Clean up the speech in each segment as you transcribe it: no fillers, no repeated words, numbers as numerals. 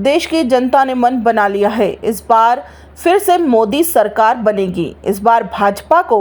प्रदेश की जनता ने मन बना लिया है। इस बार फिर से मोदी सरकार बनेगी। इस बार भाजपा को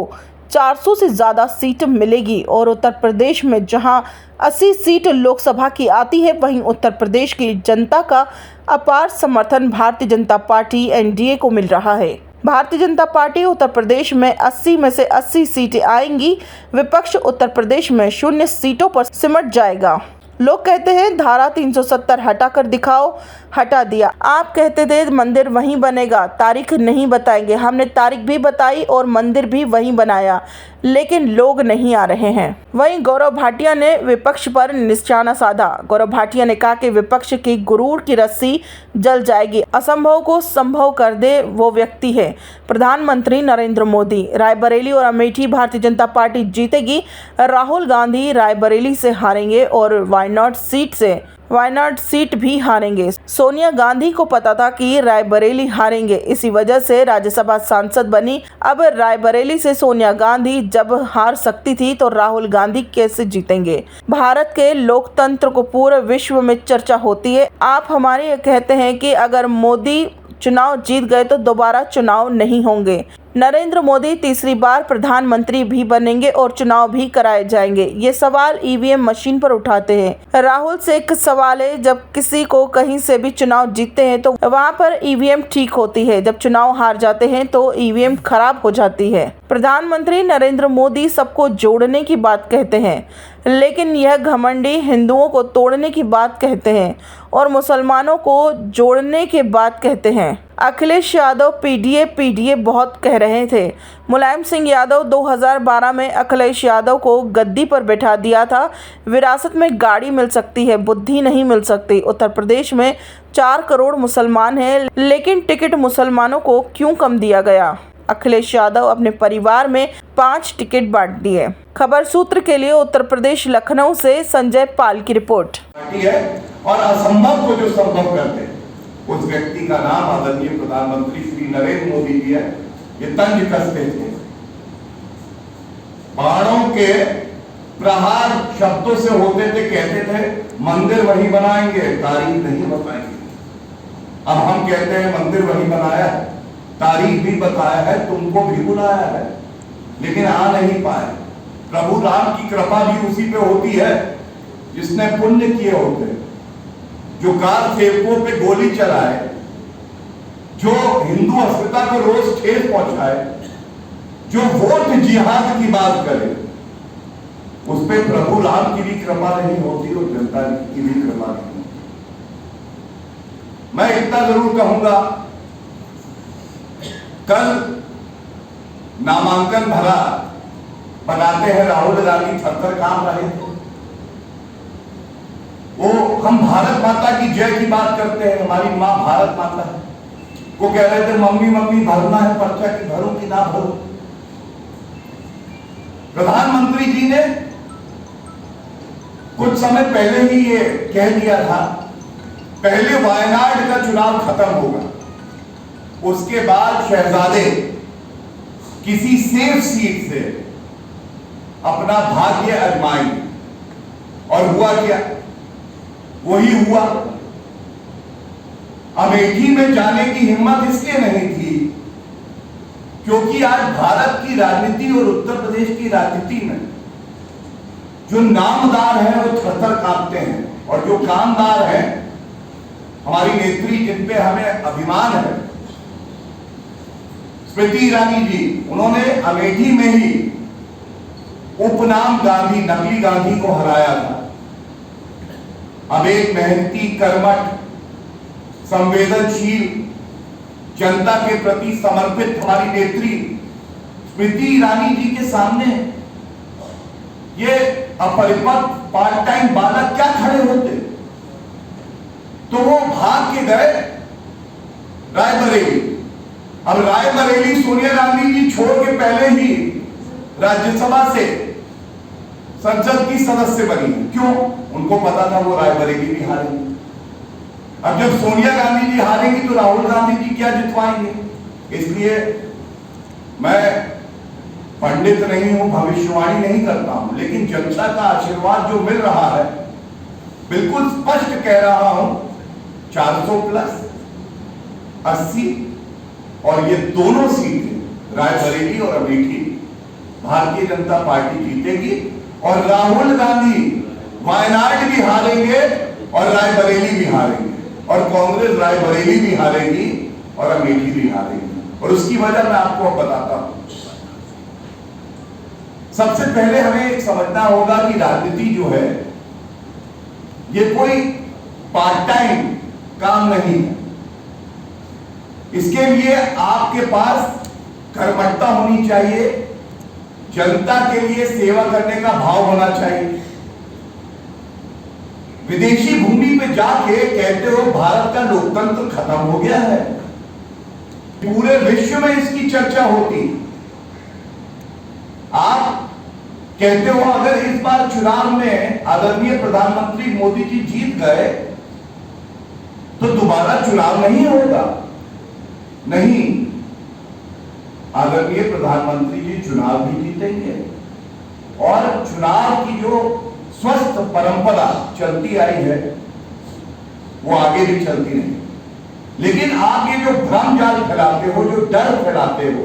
400 से ज़्यादा सीट मिलेगी और उत्तर प्रदेश में जहां 80 सीट लोकसभा की आती है, वहीं उत्तर प्रदेश की जनता का अपार समर्थन भारतीय जनता पार्टी एनडीए को मिल रहा है। भारतीय जनता पार्टी उत्तर प्रदेश में 80 में से 80 सीटें आएंगी। विपक्ष उत्तर प्रदेश में 0 सीटों पर सिमट जाएगा। लोग कहते हैं धारा 370 हटाकर दिखाओ, हटा दिया। आप कहते थे मंदिर वहीं बनेगा, तारीख नहीं बताएंगे। हमने तारीख भी बताई और मंदिर भी वहीं बनाया, लेकिन लोग नहीं आ रहे हैं। वहीं गौरव भाटिया ने विपक्ष पर निशाना साधा। गौरव भाटिया ने कहा कि विपक्ष की गुरूर की रस्सी जल जाएगी। असंभव को संभव कर दे वो व्यक्ति है प्रधानमंत्री नरेंद्र मोदी। रायबरेली और अमेठी भारतीय जनता पार्टी जीतेगी। राहुल गांधी रायबरेली से हारेंगे और वायनाड सीट भी हारेंगे। सोनिया गांधी को पता था कि रायबरेली हारेंगे, इसी वजह से राज्यसभा सांसद बनी। अब रायबरेली से सोनिया गांधी जब हार सकती थी तो राहुल गांधी कैसे जीतेंगे। भारत के लोकतंत्र को पूरे विश्व में चर्चा होती है। आप हमारे कहते हैं कि अगर मोदी चुनाव जीत गए तो दोबारा चुनाव नहीं होंगे। नरेंद्र मोदी तीसरी बार प्रधानमंत्री भी बनेंगे और चुनाव भी कराए जाएंगे। ये सवाल ईवीएम मशीन पर उठाते हैं। राहुल से एक सवाल है, जब किसी को कहीं से भी चुनाव जीतते हैं तो वहां पर ईवीएम ठीक होती है, जब चुनाव हार जाते हैं तो ईवीएम खराब हो जाती है। प्रधानमंत्री नरेंद्र मोदी सबको जोड़ने की बात कहते हैं, लेकिन यह घमंडी हिंदुओं को तोड़ने की बात कहते हैं और मुसलमानों को जोड़ने की बात कहते हैं। अखिलेश यादव पीडीए बहुत कह रहे थे। मुलायम सिंह यादव 2012 में अखिलेश यादव को गद्दी पर बैठा दिया था। विरासत में गाड़ी मिल सकती है, बुद्धि नहीं मिल सकती। उत्तर प्रदेश में 4 करोड़ मुसलमान हैं, लेकिन टिकट मुसलमानों को क्यों कम दिया गया। अखिलेश यादव अपने परिवार में 5 टिकट बांट दिए। खबर सूत्र के लिए उत्तर प्रदेश लखनऊ से संजय पाल की रिपोर्ट। और असंभव को जो संभव करते उस व्यक्ति का नाम आदरणीय प्रधानमंत्री श्री नरेंद्र मोदी जी है। ये तंज कसते थे, बाणों के प्रहार शब्दों से होते थे, कहते थे मंदिर वही बनाएंगे, तारीख नहीं बताएंगे। अब हम कहते हैं मंदिर वही बनाया है, तारीख भी बताया है, तुमको भी बुलाया है, लेकिन आ नहीं पाए। प्रभु राम की कृपा भी उसी पे होती है जिसने पुण्य किए होते हैं, जो कार सेवकों पे गोली चलाए, जो हिंदू अस्मिता को रोज ठेस पहुंचाए, जो वोट जिहाद की बात करे, उस पे प्रभु राम की भी कृपा नहीं होती और जनता की भी कृपा नहीं होती। मैं इतना जरूर कहूंगा, कल नामांकन भरा बनाते हैं राहुल गांधी थर-थर कांप रहे थे। वो हम भारत माता की जय की बात करते हैं, हमारी माँ भारत माता है। वो कह रहे थे मम्मी मम्मी भरना है पर्चा की भरो कि ना भरो। प्रधानमंत्री जी ने कुछ समय पहले ही ये कह दिया था, पहले वायनाड का चुनाव खत्म होगा, उसके बाद शहजादे किसी सेफ सीट से अपना भाग्य आजमाएंगे। और हुआ क्या? वही हुआ। अमेठी में जाने की हिम्मत इसलिए नहीं थी क्योंकि आज भारत की राजनीति और उत्तर प्रदेश की राजनीति में जो नामदार हैं वो थर-थर कांपते हैं, और जो कामदार हैं हमारी नेत्री जिन पे हमें अभिमान है, स्मृति ईरानी जी, उन्होंने अमेठी में ही उपनाम गांधी, नकली गांधी को हराया था। अब एक मेहनती, कर्मठ, संवेदनशील, जनता के प्रति समर्पित हमारी नेत्री स्मृति ईरानी जी के सामने ये अपरिपक्व पार्ट टाइम बालक क्या खड़े होते? तो वो भाग के गए रायबरेली। अब रायबरेली सोनिया गांधी जी छोड़ के पहले ही राज्यसभा से संसद की सदस्य बनी। क्यों? उनको पता था वो रायबरेली भी हारेंगे। अब जब सोनिया गांधी जी हारेंगी तो राहुल गांधी जी क्या जितवाएंगे? इसलिए मैं पंडित नहीं हूं, भविष्यवाणी नहीं करता हूं, लेकिन जनता का आशीर्वाद जो मिल रहा है, बिल्कुल स्पष्ट कह रहा हूं, 400 प्लस 80, और ये दोनों सीटें रायबरेली और अमेठी भारतीय जनता पार्टी जीतेगी, और राहुल गांधी वायनाड भी हारेंगे और रायबरेली भी हारेंगे, और कांग्रेस रायबरेली भी हारेगी और अमेठी भी हारेगी। और उसकी वजह मैं आपको अब बताता हूं। सबसे पहले हमें एक समझना होगा कि राजनीति जो है ये कोई पार्ट टाइम काम नहीं है। इसके लिए आपके पास कर्मठता होनी चाहिए, जनता के लिए सेवा करने का भाव होना चाहिए। विदेशी भूमि पे जाके कहते हो भारत का लोकतंत्र खत्म हो गया है, पूरे विश्व में इसकी चर्चा होती। आप कहते हो अगर इस बार चुनाव में आदरणीय प्रधानमंत्री मोदी जी जीत गए तो दोबारा चुनाव नहीं होगा। नहीं, आदरणीय प्रधानमंत्री जी चुनाव भी जीतेंगे, और चुनाव की जो स्वस्थ परंपरा चलती आई है वो आगे भी चलती रही। लेकिन आप ये जो भ्रम जाल फैलाते हो, जो डर फैलाते हो,